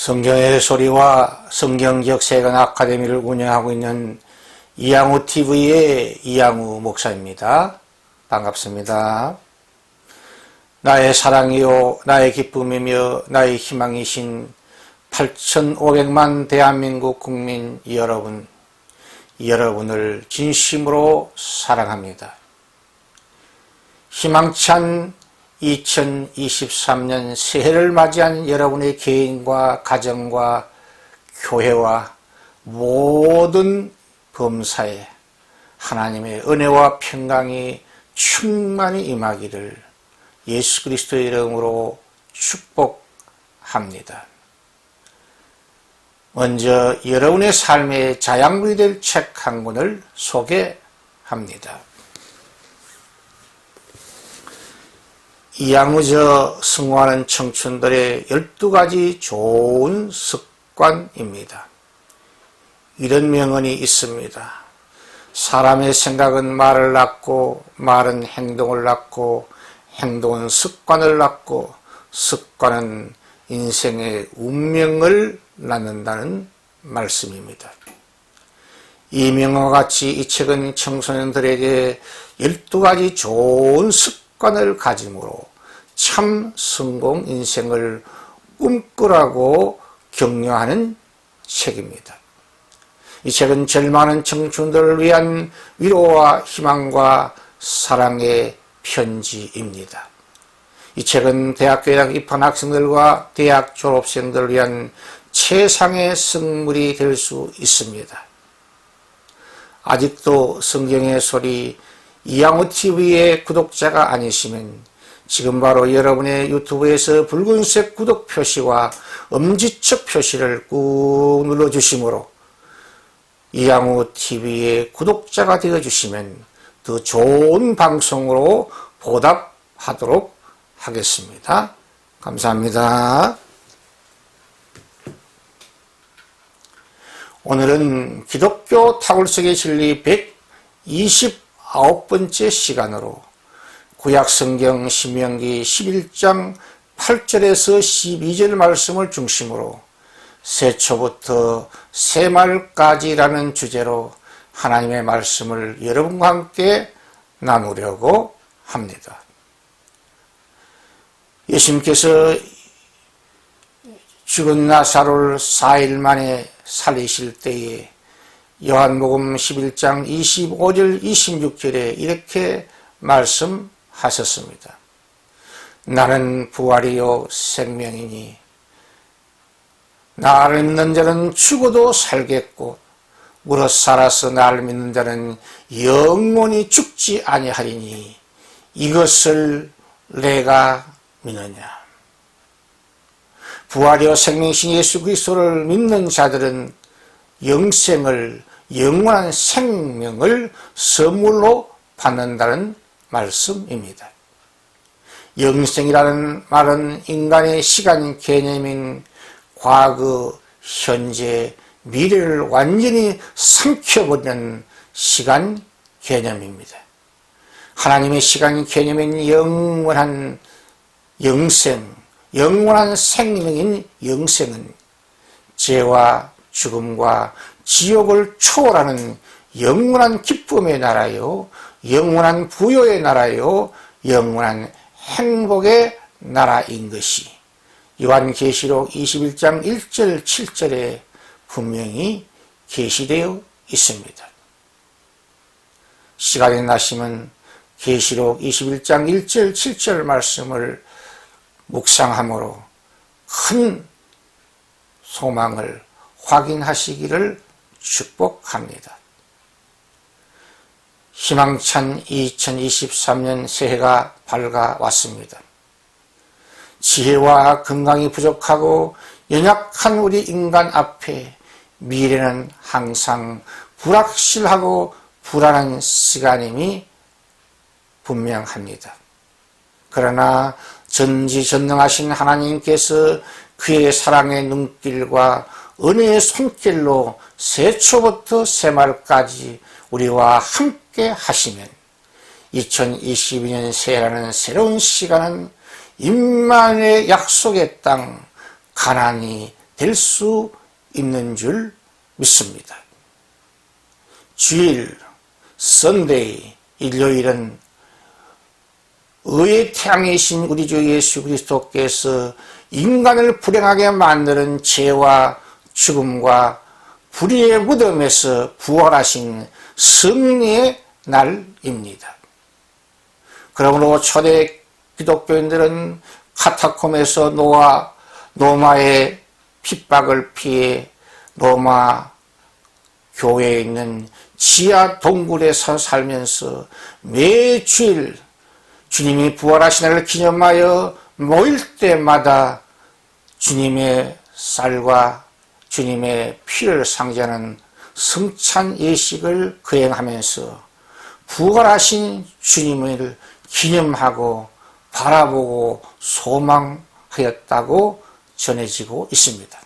성경의 소리와 성경적 세관 아카데미를 운영하고 있는 이양우 TV의 이양우 목사입니다. 반갑습니다. 나의 사랑이요 나의 기쁨이며 나의 희망이신 8,500만 대한민국 국민 여러분을 진심으로 사랑합니다. 희망찬 2023년 새해를 맞이한 여러분의 개인과 가정과 교회와 모든 범사에 하나님의 은혜와 평강이 충만히 임하기를 예수 그리스도의 이름으로 축복합니다. 먼저 여러분의 삶의 자양분이 될 책 한 권을 소개합니다. 이양우저 승화하는 청춘들의 12가지 좋은 습관입니다. 이런 명언이 있습니다. 사람의 생각은 말을 낳고 말은 행동을 낳고 행동은 습관을 낳고 습관은 인생의 운명을 낳는다는 말씀입니다. 이 명언과 같이 이 책은 청소년들에게 12가지 좋은 습관을 가짐으로 참 성공 인생을 꿈꾸라고 격려하는 책입니다. 이 책은 절망하는 청춘들을 위한 위로와 희망과 사랑의 편지입니다. 이 책은 대학교에 입학한 학생들과 대학 졸업생들을 위한 최상의 선물이 될 수 있습니다. 아직도 성경의 소리 이양우 TV의 구독자가 아니시면 지금 바로 여러분의 유튜브에서 붉은색 구독 표시와 엄지척 표시를 꾹 눌러주시므로 이양우 TV의 구독자가 되어주시면 더 좋은 방송으로 보답하도록 하겠습니다. 감사합니다. 오늘은 기독교 타굴 속의 진리 129번째 시간으로 구약성경 신명기 11장 8절에서 12절 말씀을 중심으로 새초부터 새말까지라는 주제로 하나님의 말씀을 여러분과 함께 나누려고 합니다. 예수님께서 죽은 나사로를 4일 만에 살리실 때에 요한복음 11장 25절 26절에 이렇게 말씀하셨습니다. 나는 부활이요 생명이니 나를 믿는 자는 죽어도 살겠고 무릇 살아서 나를 믿는 자는 영원히 죽지 아니하리니 이것을 내가 믿느냐. 부활이요 생명이신 예수 그리스도를 믿는 자들은 영원한 생명을 선물로 받는다는 말씀입니다. 영생이라는 말은 인간의 시간 개념인 과거, 현재, 미래를 완전히 삼켜버리는 시간 개념입니다. 하나님의 시간 개념인 영원한 영생, 영원한 생명인 영생은 죄와 죽음과 지옥을 초월하는 영원한 기쁨의 나라요, 영원한 부요의 나라요, 영원한 행복의 나라인 것이 요한계시록 21장 1절 7절에 분명히 계시되어 있습니다. 시간이 나시면 계시록 21장 1절 7절 말씀을 묵상함으로 큰 소망을 확인하시기를 축복합니다. 희망찬 2023년 새해가 밝아왔습니다. 지혜와 건강이 부족하고 연약한 우리 인간 앞에 미래는 항상 불확실하고 불안한 시간임이 분명합니다. 그러나 전지전능하신 하나님께서 그의 사랑의 눈길과 은혜의 손길로 새초부터 새말까지 우리와 함께 하시면 2022년 새해라는 새로운 시간은 임마누엘의 약속의 땅 가나안이 될 수 있는 줄 믿습니다. 주일, 선데이, 일요일은 의의 태양이신 우리 주 예수 그리스도께서 인간을 불행하게 만드는 죄와 죽음과 불의의 무덤에서 부활하신 승리의 날입니다. 그러므로 초대 기독교인들은 카타콤에서 로마의 핍박을 피해 로마 교회에 있는 지하 동굴에서 살면서 매주일 주님이 부활하신 날을 기념하여 모일 때마다 주님의 쌀과 주님의 피를 상징하는 성찬 예식을 거행하면서 부활하신 주님을 기념하고 바라보고 소망하였다고 전해지고 있습니다.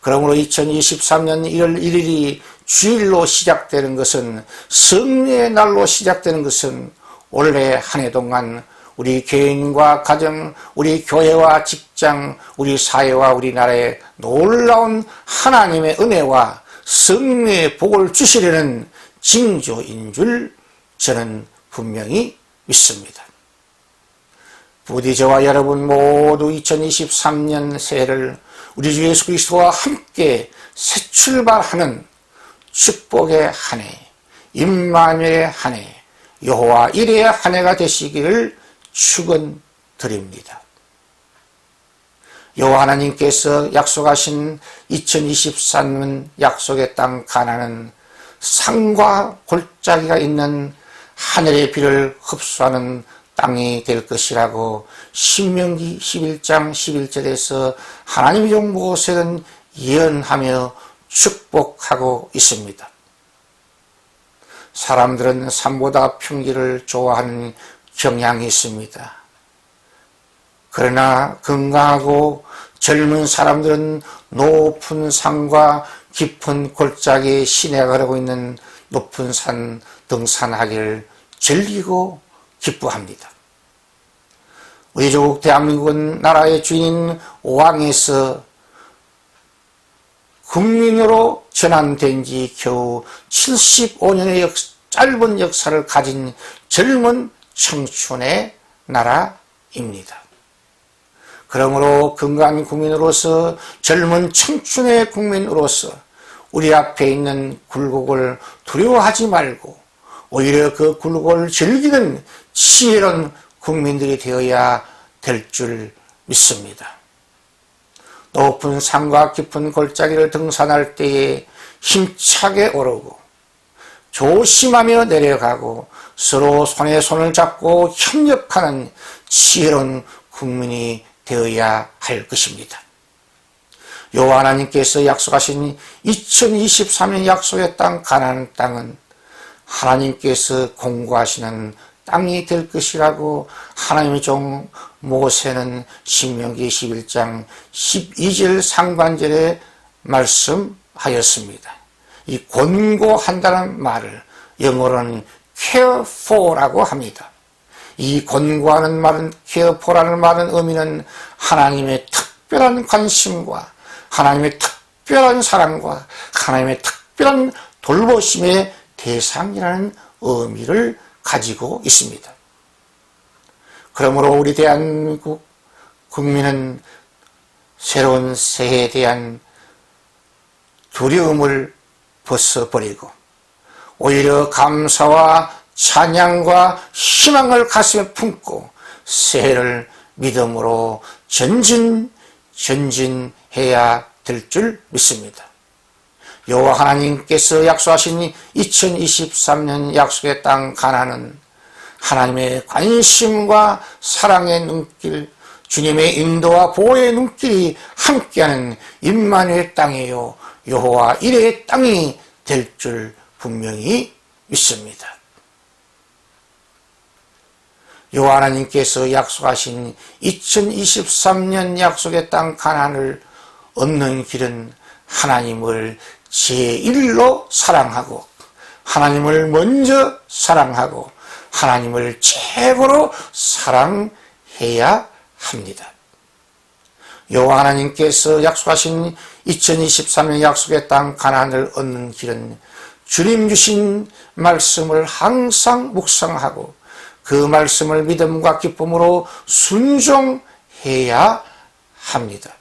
그러므로 2023년 1월 1일이 주일로 시작되는 것은, 승리의 날로 시작되는 것은 올해 한 해 동안 우리 개인과 가정, 우리 교회와 직장, 우리 사회와 우리나라에 놀라운 하나님의 은혜와 승리의 복을 주시려는 징조인 줄 저는 분명히 믿습니다. 부디 저와 여러분 모두 2023년 새해를 우리 주 예수 그리스도와 함께 새 출발하는 축복의 한 해, 임마누엘의 한 해, 여호와 이레의 한 해가 되시기를 축원드립니다. 여호와 하나님께서 약속하신 2023년 약속의 땅 가나안은 산과 골짜기가 있는 하늘의 비를 흡수하는 땅이 될 것이라고 신명기 11장 11절에서 하나님의 종 모세는 예언하며 축복하고 있습니다. 사람들은 산보다 평지를 좋아하는 경향이 있습니다. 그러나 건강하고 젊은 사람들은 높은 산과 깊은 골짜기에 시내가 흐르고 있는 높은 산 등산하기를 즐기고 기뻐합니다. 우리 조국 대한민국은 나라의 주인인 왕에서 국민으로 전환된 지 겨우 75년의 짧은 역사를 가진 젊은 청춘의 나라입니다. 그러므로 건강한 국민으로서, 젊은 청춘의 국민으로서 우리 앞에 있는 굴곡을 두려워하지 말고 오히려 그 굴곡을 즐기는 지혜로운 국민들이 되어야 될 줄 믿습니다. 높은 산과 깊은 골짜기를 등산할 때에 힘차게 오르고 조심하며 내려가고 서로 손에 손을 잡고 협력하는 지혜로운 국민이 되어야 할 것입니다. 여호와 하나님께서 약속하신 2023년 약속의 땅 가나안 땅은 하나님께서 공고하시는 땅이 될 것이라고 하나님의 종 모세는 신명기 11장 12절 상반절에 말씀하였습니다. 이 권고한다는 말을 영어로는 care for라고 합니다. 이 권고하는 말은, care for라는 말은 의미는 하나님의 특별한 관심과 하나님의 특별한 사랑과 하나님의 특별한 돌보심의 대상이라는 의미를 가지고 있습니다. 그러므로 우리 대한민국 국민은 새로운 새해에 대한 두려움을 벗어버리고 오히려 감사와 찬양과 희망을 가슴에 품고 새해를 믿음으로 전진해야 될 줄 믿습니다. 여호와 하나님께서 약속하신 2023년 약속의 땅 가나안은 하나님의 관심과 사랑의 눈길, 주님의 인도와 보호의 눈길이 함께하는 임마누엘 땅이요 여호와 이레의 땅이 될 줄 분명히 믿습니다. 여호와 하나님께서 약속하신 2023년 약속의 땅 가나안을 얻는 길은 하나님을 제1로 사랑하고 하나님을 먼저 사랑하고 하나님을 최고로 사랑해야 합니다. 여호와 하나님께서 약속하신 2023년 약속의 땅 가나안을 얻는 길은 주님 주신 말씀을 항상 묵상하고 그 말씀을 믿음과 기쁨으로 순종해야 합니다.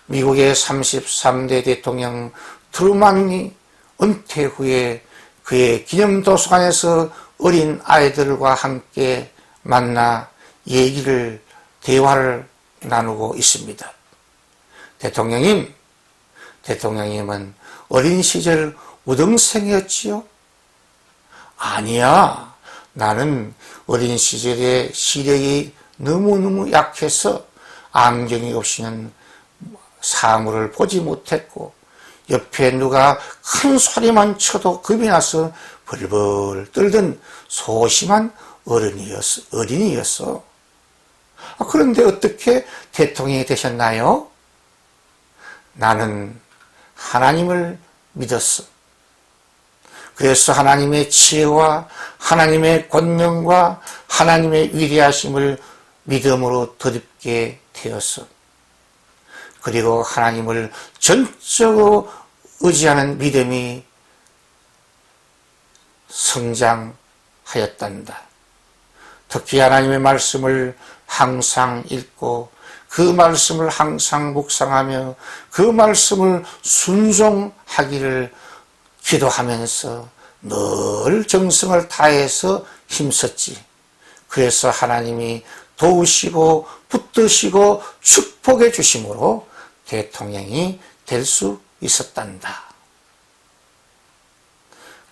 미국의 33대 대통령 트루만이 은퇴 후에 그의 기념도서관에서 어린 아이들과 함께 만나 대화를 나누고 있습니다. 대통령님은 어린 시절 우등생이었지요? 아니야. 나는 어린 시절에 시력이 너무너무 약해서 안경이 없이는 사물을 보지 못했고 옆에 누가 큰 소리만 쳐도 겁이 나서 벌벌 떨던 소심한 어린이였어. 그런데 어떻게 대통령이 되셨나요? 나는 하나님을 믿었어. 그래서 하나님의 지혜와 하나님의 권능과 하나님의 위대하심을 믿음으로 덧입게 되었어. 그리고 하나님을 전적으로 의지하는 믿음이 성장하였단다. 특히 하나님의 말씀을 항상 읽고 그 말씀을 항상 묵상하며 그 말씀을 순종하기를 기도하면서 늘 정성을 다해서 힘썼지. 그래서 하나님이 도우시고 붙드시고 축복해 주심으로 대통령이 될 수 있었단다.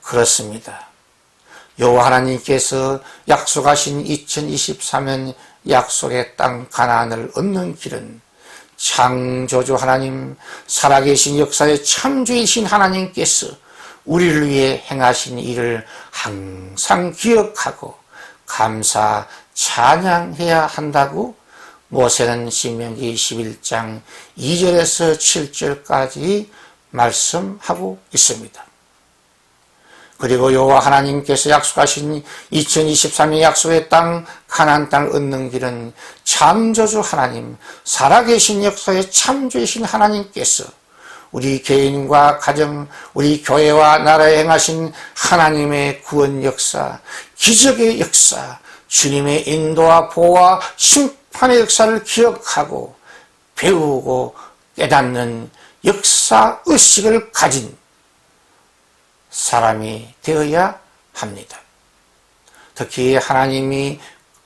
그렇습니다. 여호와 하나님께서 약속하신 2023년 약속의 땅 가나안을 얻는 길은 창조주 하나님, 살아계신 역사의 창조이신 하나님께서 우리를 위해 행하신 일을 항상 기억하고 감사 찬양해야 한다고 모세는 신명기 21장 2절에서 7절까지 말씀하고 있습니다. 그리고 여호와 하나님께서 약속하신 2023년 약속의 땅 가나안 땅을 얻는 길은 창조주 하나님, 살아계신 역사의 창조이신 하나님께서 우리 개인과 가정, 우리 교회와 나라에 행하신 하나님의 구원 역사, 기적의 역사, 주님의 인도와 보호와 심판의 역사를 기억하고 배우고 깨닫는 역사의식을 가진 사람이 되어야 합니다. 특히 하나님이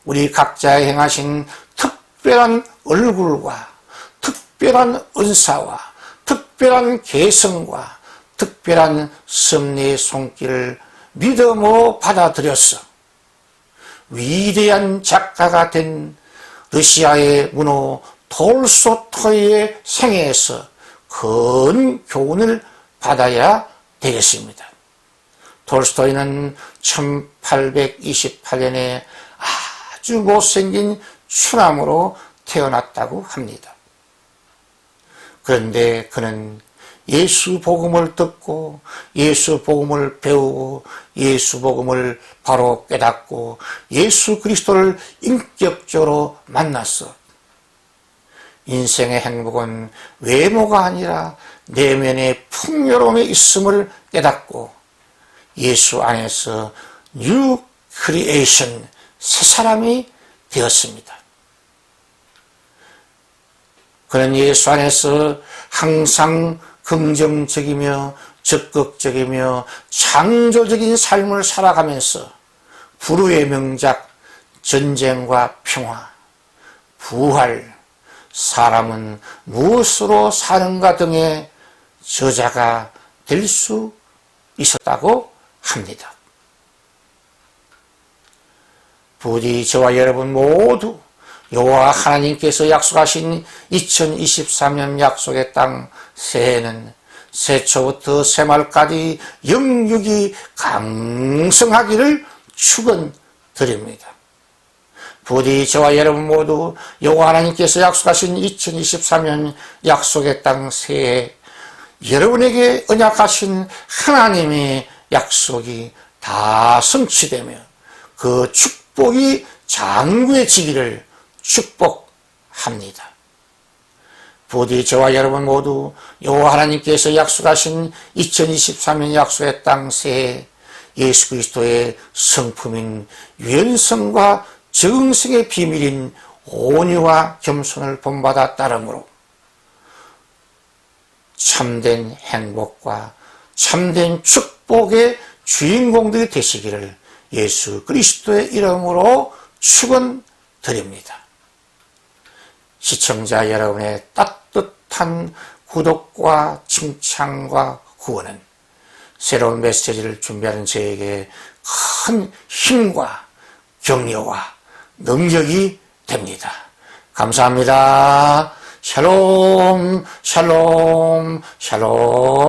우리 각자에 행하신 특별한 얼굴과 특별한 은사와 특별한 개성과 특별한 섭리의 손길을 믿음으로 받아들였어. 위대한 작가가 된 러시아의 문호 톨스토이의 생애에서 큰 교훈을 받아야 되겠습니다. 톨스토이는 1828년에 아주 못생긴 추남으로 태어났다고 합니다. 그런데 그는 예수 복음을 듣고 예수 복음을 배우고 예수 복음을 바로 깨닫고 예수 그리스도를 인격적으로 만났어. 인생의 행복은 외모가 아니라 내면의 풍요로움에 있음을 깨닫고 예수 안에서 뉴 크리에이션, 새 사람이 되었습니다. 그는 예수 안에서 항상 긍정적이며 적극적이며 창조적인 삶을 살아가면서 불후의 명작, 전쟁과 평화, 부활, 사람은 무엇으로 사는가 등의 저자가 될 수 있었다고 합니다. 부디 저와 여러분 모두 여호와 하나님께서 약속하신 2023년 약속의 땅 새해는 새초부터 새말까지 영육이 강성하기를 축원드립니다. 부디 저와 여러분 모두 여호와 하나님께서 약속하신 2023년 약속의 땅 새해 여러분에게 언약하신 하나님의 약속이 다 성취되며 그 축복이 장구해지기를 축복합니다. 부디 저와 여러분 모두 여호와 하나님께서 약속하신 2023년 약속의 땅 새해 예수 그리스도의 성품인 유연성과 적응성의 비밀인 온유와 겸손을 본받아 따름으로 참된 행복과 참된 축복의 주인공들이 되시기를 예수 그리스도의 이름으로 축원드립니다. 시청자 여러분의 따뜻한 구독과 칭찬과 후원은 새로운 메시지를 준비하는 저에게 큰 힘과 격려와 능력이 됩니다. 감사합니다. 샬롬, 샬롬, 샬롬.